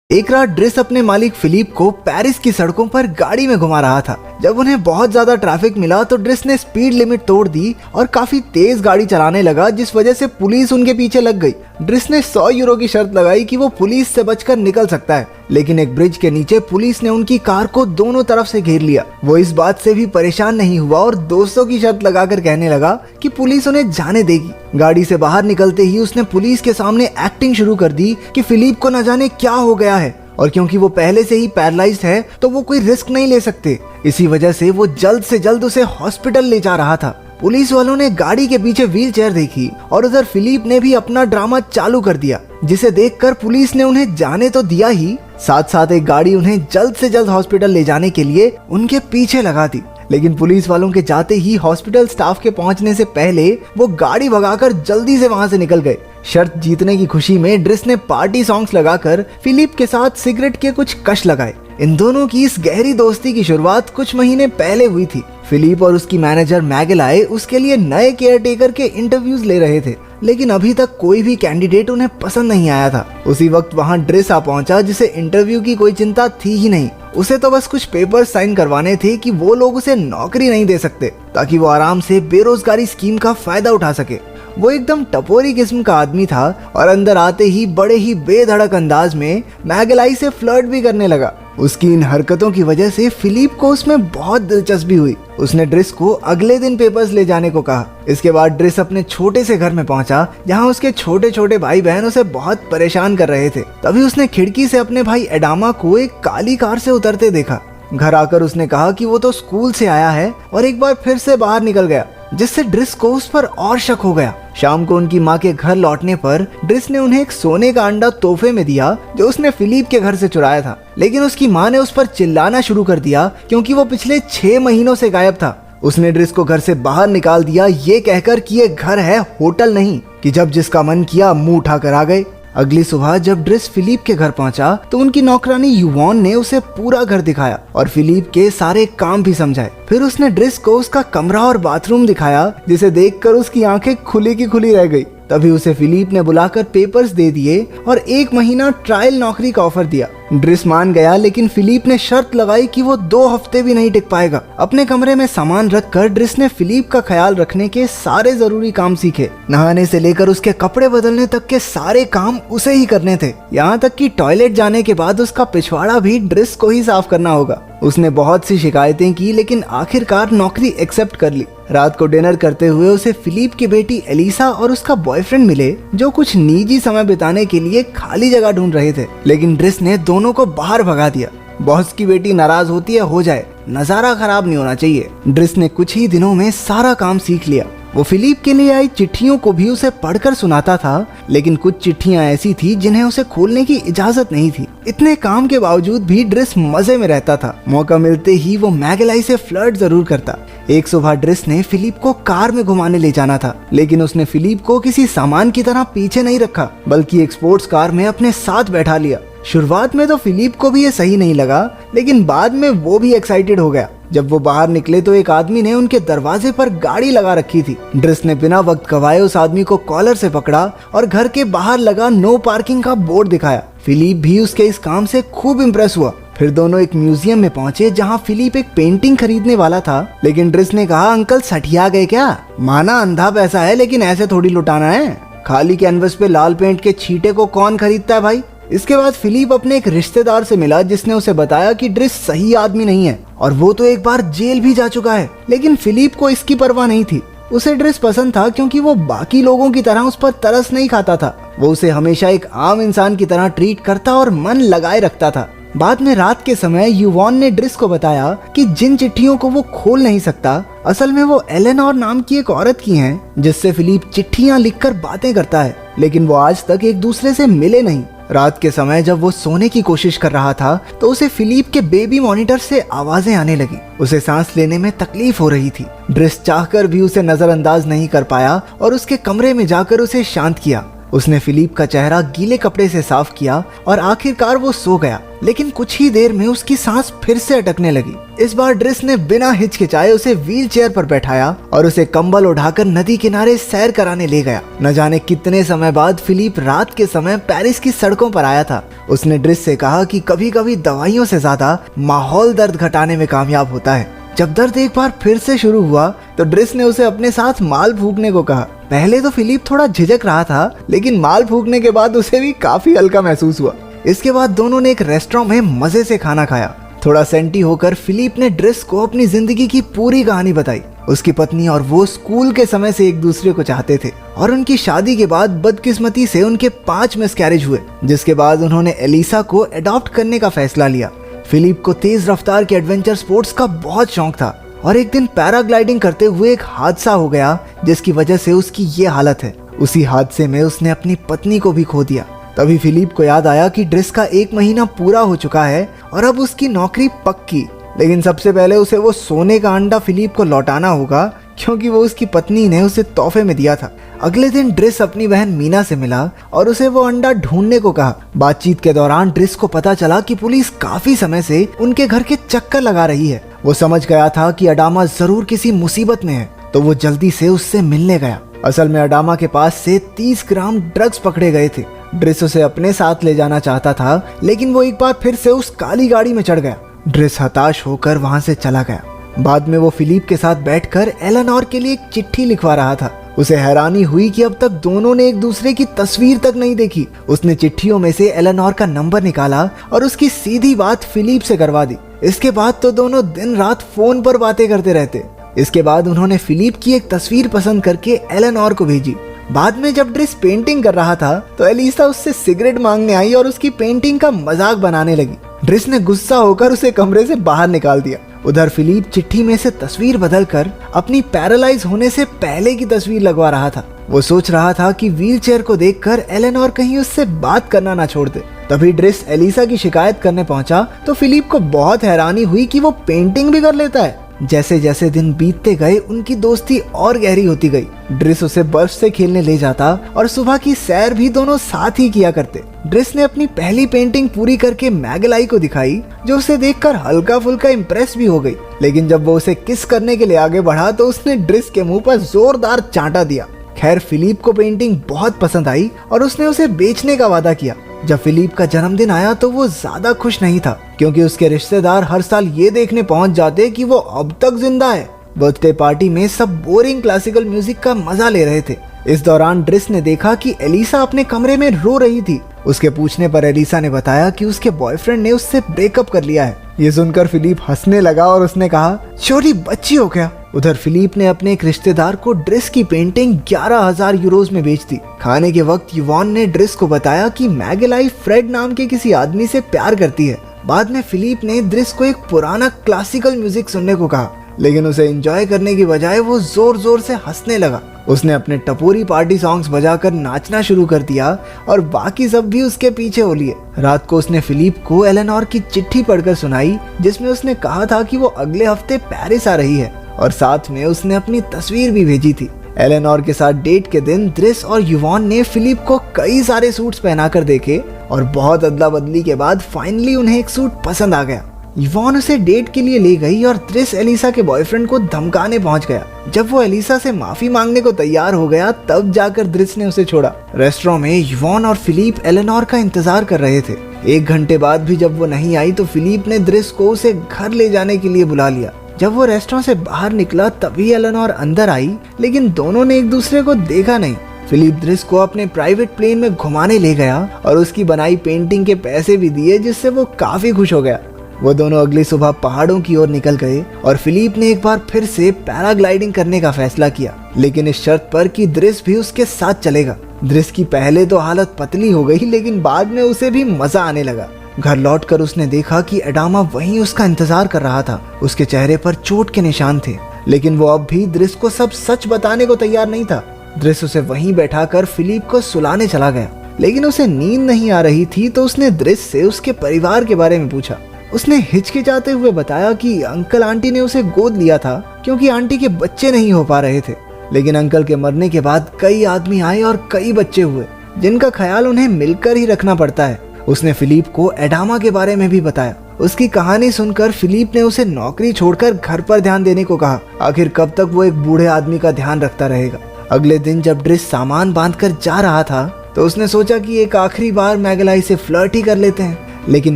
एक रात ड्रिस अपने मालिक फिलिप को पेरिस की सड़कों पर गाड़ी में घुमा रहा था। जब उन्हें बहुत ज्यादा ट्रैफिक मिला तो ड्रिस ने स्पीड लिमिट तोड़ दी और काफी तेज गाड़ी चलाने लगा, जिस वजह से पुलिस उनके पीछे लग गई। ड्रिस ने 100 यूरो की शर्त लगाई कि वो पुलिस से बचकर निकल सकता है, लेकिन एक ब्रिज के नीचे पुलिस ने उनकी कार को दोनों तरफ से घेर लिया। वो इस बात से भी परेशान नहीं हुआ और दोस्तों की शर्त लगाकर कहने लगा कि पुलिस उन्हें जाने देगी। गाड़ी से बाहर निकलते ही उसने पुलिस के सामने एक्टिंग शुरू कर दी कि फिलिप को न जाने क्या हो गया है, और क्योंकि वो पहले से ही पैरालाइज्ड है तो वो कोई रिस्क नहीं ले सकते। इसी वजह से वो जल्द से जल्द उसे हॉस्पिटल ले जा रहा था। पुलिस वालों ने गाड़ी के पीछे व्हील चेयर देखी और उधर फिलिप ने भी अपना ड्रामा चालू कर दिया, जिसे देखकर पुलिस ने उन्हें जाने तो दिया ही, साथ साथ एक गाड़ी उन्हें जल्द से जल्द हॉस्पिटल ले जाने के लिए उनके पीछे लगा दी। लेकिन पुलिस वालों के जाते ही हॉस्पिटल स्टाफ के पहुंचने से पहले वो गाड़ी भगाकर जल्दी से वहां से निकल गए। शर्त जीतने की खुशी में ड्रिस ने पार्टी सॉन्ग्स लगाकर फिलिप के साथ सिगरेट के कुछ कश लगाए। इन दोनों की इस गहरी दोस्ती की शुरुआत कुछ महीने पहले हुई थी। फिलिप और उसकी मैनेजर मैगेलाई उसके लिए नए केयरटेकर के इंटरव्यूज ले रहे थे, लेकिन अभी तक कोई भी कैंडिडेट उन्हें पसंद नहीं आया था। उसी वक्त वहां ड्रिस आ पहुंचा, जिसे इंटरव्यू की कोई चिंता थी ही नहीं। उसे तो बस कुछ पेपर साइन करवाने थे कि वो लोग उसे नौकरी नहीं दे सकते, ताकि वो आराम से बेरोजगारी स्कीम का फायदा उठा सके। वो एकदम टपोरी किस्म का आदमी था और अंदर आते ही बड़े ही बेधड़क अंदाज में मैगेलाई से फ्लर्ट भी करने लगा। उसकी इन हरकतों की वजह से फिलिप को उसमें बहुत दिलचस्पी हुई। उसने ड्रिस को अगले दिन पेपर्स ले जाने को कहा। इसके बाद ड्रिस अपने छोटे से घर में पहुंचा, जहां उसके छोटे छोटे भाई बहन उसे बहुत परेशान कर रहे थे। तभी उसने खिड़की से अपने भाई एडामा को एक काली कार से उतरते देखा। घर आकर उसने कहा कि वो तो स्कूल से आया है और एक बार फिर से बाहर निकल गया, जिससे ड्रिस को उस पर और शक हो गया। शाम को उनकी माँ के घर लौटने पर ड्रिस ने उन्हें एक सोने का अंडा तोहफे में दिया, जो उसने फिलिप के घर से चुराया था। लेकिन उसकी माँ ने उस पर चिल्लाना शुरू कर दिया क्योंकि वो पिछले 6 महीनों से गायब था। उसने ड्रिस को घर से बाहर निकाल दिया, ये कहकर कि ये घर है, होटल नहीं, कि जब जिसका मन किया मुंह उठाकर आ गए। अगली सुबह जब ड्रिस फिलिप के घर पहुंचा तो उनकी नौकरानी युवॉन ने उसे पूरा घर दिखाया और फिलिप के सारे काम भी समझाए। फिर उसने ड्रिस को उसका कमरा और बाथरूम दिखाया, जिसे देखकर उसकी आंखें खुली की खुली रह गई। तभी उसे फिलिप ने बुलाकर पेपर्स दे दिए और 1 महीना ट्रायल नौकरी का ऑफर दिया। ड्रिस मान गया, लेकिन फिलिप ने शर्त लगाई कि वो 2 हफ्ते भी नहीं टिक पाएगा। अपने कमरे में सामान रखकर ड्रिस ने फिलिप का ख्याल रखने के सारे जरूरी काम सीखे। नहाने से लेकर उसके कपड़े बदलने तक के सारे काम उसे ही करने थे। यहाँ तक कि टॉयलेट जाने के बाद उसका पिछवाड़ा भी ड्रिस को ही साफ करना होगा। उसने बहुत सी शिकायतें की, लेकिन आखिरकार नौकरी एक्सेप्ट कर ली। रात को डिनर करते हुए उसे फिलिप की बेटी एलिसा और उसका बॉयफ्रेंड मिले, जो कुछ निजी समय बिताने के लिए खाली जगह ढूंढ रहे थे। लेकिन ड्रिस ने दोनों को बाहर भगा दिया। बॉस की बेटी नाराज होती है, हो जाए, नजारा खराब नहीं होना चाहिए। ड्रिस ने कुछ ही दिनों में सारा काम सीख लिया। वो फिलिप के लिए आई चिट्ठियों को भी उसे पढ़कर सुनाता था, लेकिन कुछ चिट्ठियां ऐसी थी जिन्हें उसे खोलने की इजाजत नहीं थी। इतने काम के बावजूद भी ड्रिस मजे में रहता था। मौका मिलते ही वो मैगेलाई से फ्लर्ट जरूर करता। एक सुबह ड्रिस ने फिलिप को कार में घुमाने ले जाना था, लेकिन उसने फिलिप को किसी सामान की तरह पीछे नहीं रखा, बल्कि एक स्पोर्ट्स कार में अपने साथ बैठा लिया। शुरुआत में तो फिलिप को भी ये सही नहीं लगा, लेकिन बाद में वो भी एक्साइटेड हो गया। जब वो बाहर निकले तो एक आदमी ने उनके दरवाजे पर गाड़ी लगा रखी थी। ड्रिस ने बिना वक्त गवाए उस आदमी को कॉलर से पकड़ा और घर के बाहर लगा नो पार्किंग का बोर्ड दिखाया। फिलिप भी उसके इस काम से खूब इम्प्रेस हुआ। फिर दोनों एक म्यूजियम में पहुंचे, जहां फिलिप एक पेंटिंग खरीदने वाला था, लेकिन ड्रिस ने कहा, अंकल सठिया गए क्या? माना अंधा पैसा है, लेकिन ऐसे थोड़ी लुटाना है। खाली कैनवस पे लाल पेंट के छींटे को कौन खरीदता है भाई? इसके बाद फिलिप अपने एक रिश्तेदार से मिला, जिसने उसे बताया कि ड्रिस सही आदमी नहीं है और वो तो एक बार जेल भी जा चुका है। लेकिन फिलिप को इसकी परवाह नहीं थी। उसे ड्रिस पसंद था क्योंकि वो बाकी लोगों की तरह उस पर तरस नहीं खाता था। वो उसे हमेशा एक आम इंसान की तरह ट्रीट करता और मन लगाए रखता था। बाद में रात के समय युवॉन ने ड्रिस को बताया कि जिन चिट्ठियों को वो खोल नहीं सकता, असल में वो एलेनोर नाम की एक औरत की हैं, जिससे फिलिप चिट्ठियां लिखकर बातें करता है, लेकिन वो आज तक एक दूसरे से मिले नहीं। रात के समय जब वो सोने की कोशिश कर रहा था तो उसे फिलिप के बेबी मॉनिटर से आवाजें आने लगी। उसे सांस लेने में तकलीफ हो रही थी। ड्रिस चाहकर भी उसे नजरअंदाज नहीं कर पाया और उसके कमरे में जाकर उसे शांत किया। उसने फिलिप का चेहरा गीले कपड़े से साफ किया और आखिरकार वो सो गया। लेकिन कुछ ही देर में उसकी सांस फिर से अटकने लगी। इस बार ड्रिस ने बिना हिचकिचाए उसे व्हील चेयर पर बैठाया और उसे कंबल उठाकर नदी किनारे सैर कराने ले गया। न जाने कितने समय बाद फिलिप रात के समय पेरिस की सड़कों पर आया था। उसने ड्रिस से कहा कि कभी कभी दवाइयों से ज्यादा माहौल दर्द घटाने में कामयाब होता है। जब दर्द एक बार फिर से शुरू हुआ तो ड्रिस ने उसे अपने साथ माल फूकने को कहा। पहले तो फिलिप थोड़ा झिझक रहा था, लेकिन माल फूकने के बाद उसे भी काफी हल्का महसूस हुआ। इसके बाद दोनों ने एक रेस्टोरेंट में मजे से खाना खाया। थोड़ा सेंटी होकर फिलिप ने ड्रिस को अपनी जिंदगी की पूरी कहानी बताई। उसकी पत्नी और वो स्कूल के समय से एक दूसरे को चाहते थे और उनकी शादी के बाद बदकिस्मती से उनके 5 मिसकैरेज हुए, जिसके बाद उन्होंने एलिसा को अडॉप्ट करने का फैसला लिया। फिलिप को तेज रफ्तार के एडवेंचर स्पोर्ट्स का बहुत शौक था और एक दिन पैराग्लाइडिंग करते हुए एक हादसा हो गया, जिसकी वजह से उसकी ये हालत है। उसी हादसे में उसने अपनी पत्नी को भी खो दिया। तभी फिलिप को याद आया कि ड्रिस का 1 महीना पूरा हो चुका है और अब उसकी नौकरी पक्की। लेकिन सबसे पहले उसे वो सोने का अंडा फिलिप को लौटाना होगा, क्योंकि वो उसकी पत्नी ने उसे तोहफे में दिया था। अगले दिन ड्रिस अपनी बहन मीना से मिला और उसे वो अंडा ढूंढने को कहा। बातचीत के दौरान ड्रिस को पता चला कि पुलिस काफी समय से उनके घर के चक्कर लगा रही है। वो समझ गया था कि अडामा जरूर किसी मुसीबत में है, तो वो जल्दी से उससे मिलने गया। असल में अडामा के पास से 30 ग्राम ड्रग्स पकड़े गए थे। ड्रिस उसे अपने साथ ले जाना चाहता था, लेकिन वो एक बार फिर से उस काली गाड़ी में चढ़ गया। ड्रिस हताश होकर वहां से चला गया। बाद में वो फिलिप के साथ बैठकर एलेनोर के लिए एक चिट्ठी लिखवा रहा था। उसे हैरानी हुई कि अब तक दोनों ने एक दूसरे की तस्वीर तक नहीं देखी। उसने चिट्ठियों में से एलेनोर का नंबर निकाला और उसकी सीधी बात फिलिप से करवा दी। इसके बाद तो दोनों दिन रात फोन पर बातें करते रहते। इसके बाद उन्होंने फिलिप की एक तस्वीर पसंद करके एलेनोर को भेजी। बाद में जब ड्रिस पेंटिंग कर रहा था तो एलिसा उससे सिगरेट मांगने आई और उसकी पेंटिंग का मजाक बनाने लगी। ड्रिस ने गुस्सा होकर उसे कमरे से बाहर निकाल दिया। उधर फिलिप चिट्ठी में से तस्वीर बदलकर अपनी पैरालाइज होने से पहले की तस्वीर लगवा रहा था। वो सोच रहा था कि व्हीलचेयर को देखकर एलेनोर कहीं उससे बात करना ना छोड़ दे। तभी ड्रिस एलिसा की शिकायत करने पहुंचा तो फिलिप को बहुत हैरानी हुई कि वो पेंटिंग भी कर लेता है। जैसे जैसे दिन बीतते गए उनकी दोस्ती और गहरी होती गई। ड्रिस उसे बर्फ से खेलने ले जाता और सुबह की सैर भी दोनों साथ ही किया करते। ड्रिस ने अपनी पहली पेंटिंग पूरी करके मैगलाई को दिखाई, जो उसे देखकर हल्का फुल्का इम्प्रेस भी हो गई। लेकिन जब वो उसे किस करने के लिए आगे बढ़ा तो उसने ड्रिस के मुंह पर जोरदार चांटा दिया। खैर, फिलिप को पेंटिंग बहुत पसंद आई और उसने उसे बेचने का वादा किया। जब फिलिप का जन्मदिन आया तो वो ज्यादा खुश नहीं था, क्योंकि उसके रिश्तेदार हर साल ये देखने पहुंच जाते कि वो अब तक जिंदा है। बर्थडे पार्टी में सब बोरिंग क्लासिकल म्यूजिक का मजा ले रहे थे। इस दौरान ड्रिस ने देखा कि एलिसा अपने कमरे में रो रही थी। उसके पूछने पर एलिसा ने बताया कि उसके बॉयफ्रेंड ने उससे ब्रेकअप कर लिया है। ये सुनकर फिलिप हंसने लगा और उसने कहा, छोटी बच्ची हो क्या? उधर फिलिप ने अपने एक रिश्तेदार को ड्रिस की पेंटिंग 11,000 यूरोज में बेच दी। खाने के वक्त युवान ने ड्रिस को बताया कि मैगलाई फ्रेड नाम के किसी आदमी से प्यार करती है। बाद में फिलिप ने ड्रिस को एक पुराना क्लासिकल म्यूजिक सुनने को कहा, लेकिन उसे एंजॉय करने की बजाय वो जोर जोर से हंसने लगा। उसने अपने टपोरी पार्टी सॉन्ग्स बजाकर नाचना शुरू कर दिया और बाकी सब भी उसके पीछे हो लिए। रात को उसने फिलिप को एलेनोर की चिट्ठी पढ़कर सुनाई, जिसमें उसने कहा था कि वो अगले हफ्ते पेरिस आ रही है और साथ में उसने अपनी तस्वीर भी भेजी थी। एलेनोर के साथ डेट के दिन ड्रिस और युवान ने फिलिप को कई सारे सूट्स पहनाकर देखे और बहुत अदला बदली के बाद फाइनली उन्हें एक सूट पसंद आ गया। युवान उसे डेट के लिए ले गई और ड्रिस एलिसा के बॉयफ्रेंड को धमकाने पहुंच गया। जब वो एलिसा से माफी मांगने को तैयार हो गया तब जाकर ड्रिस ने उसे छोड़ा। रेस्टोरेंट में युवान और फिलिप एलेनोर का इंतजार कर रहे थे। 1 घंटे बाद भी जब वो नहीं आई तो फिलिप ने ड्रिस को उसे घर ले जाने के लिए बुला लिया। जब वो रेस्टोरेंट से बाहर निकला तभी एलेनोर अंदर आई, लेकिन दोनों ने एक दूसरे को देखा नहीं। फिलिप ड्रिस को अपने प्राइवेट प्लेन में घुमाने ले गया और उसकी बनाई पेंटिंग के पैसे भी दिए, जिससे वो काफी खुश हो गया। वो दोनों अगली सुबह पहाड़ों की ओर निकल गए और फिलिप ने एक बार फिर से पैराग्लाइडिंग करने का फैसला किया, लेकिन इस शर्त पर कि ड्रिस भी उसके साथ चलेगा। ड्रिस की पहले तो हालत पतली हो गई, लेकिन बाद में उसे भी मजा आने लगा। घर लौटकर उसने देखा कि अडामा वहीं उसका इंतजार कर रहा था। उसके चेहरे पर चोट के निशान थे, लेकिन वो अब भी ड्रिस को सब सच बताने को तैयार नहीं था। ड्रिस उसे वहीं बैठाकर फिलिप को सुलाने चला गया, लेकिन उसे नींद नहीं आ रही थी तो उसने ड्रिस से उसके परिवार के बारे में पूछा। उसने हिचकिचाते हुए बताया कि अंकल आंटी ने उसे गोद लिया था क्योंकि आंटी के बच्चे नहीं हो पा रहे थे, लेकिन अंकल के मरने के बाद कई आदमी आए और कई बच्चे हुए। जिनका ख्याल उन्हें मिलकर ही रखना पड़ता है। उसने फिलिप को एडामा के बारे में भी बताया। उसकी कहानी सुनकर फिलिप ने उसे नौकरी छोड़कर घर पर ध्यान देने को कहा। आखिर कब तक वो एक बूढ़े आदमी का ध्यान रखता रहेगा। अगले दिन जब ड्रिस सामान बांधकर जा रहा था तो उसने सोचा कि एक आखिरी बार मैगलाई से फ्लर्ट ही कर लेते हैं, लेकिन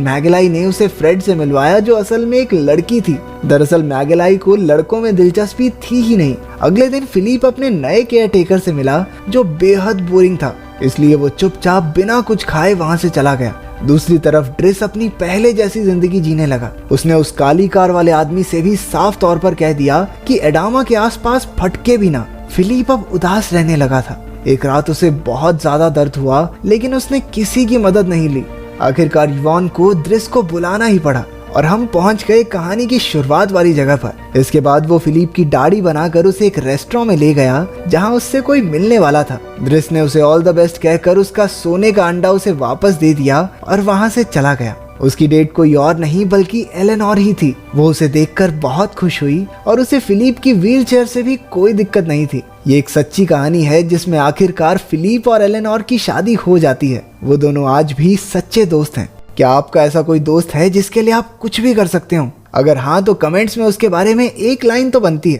मैगलाई ने उसे फ्रेड से मिलवाया जो असल में एक लड़की थी। दरअसल मैगलाई को लड़कों में दिलचस्पी थी ही नहीं। अगले दिन फिलिप अपने नए केयर टेकर से मिला जो बेहद बोरिंग था, इसलिए वो चुपचाप बिना कुछ खाए वहां से चला गया। दूसरी तरफ ड्रिस अपनी पहले जैसी जिंदगी जीने लगा। उसने उस काली कार वाले आदमी से भी साफ तौर पर कह दिया कि एडामा के आसपास फटके भी ना। फिलिप अब उदास रहने लगा था। एक रात उसे बहुत ज्यादा दर्द हुआ, लेकिन उसने किसी की मदद नहीं ली। आखिरकार युवान को ड्रिस को बुलाना ही पड़ा और हम पहुंच गए कहानी की शुरुआत वाली जगह पर। इसके बाद वो फिलिप की दाढ़ी बनाकर उसे एक रेस्टोरेंट में ले गया जहां उससे कोई मिलने वाला था। ड्रिस ने उसे ऑल द बेस्ट कहकर उसका सोने का अंडा उसे वापस दे दिया और वहां से चला गया। उसकी डेट कोई और नहीं बल्कि एलेनोर ही थी। वो उसे देखकर बहुत खुश हुई और उसे फिलिप की व्हीलचेयर से भी कोई दिक्कत नहीं थी। ये एक सच्ची कहानी है जिसमें आखिरकार फिलिप और एलेनोर की शादी हो जाती है। वो दोनों आज भी सच्चे दोस्त हैं। क्या आपका ऐसा कोई दोस्त है जिसके लिए आप कुछ भी कर सकते हो? अगर हाँ तो कमेंट्स में उसके बारे में एक लाइन तो बनती है।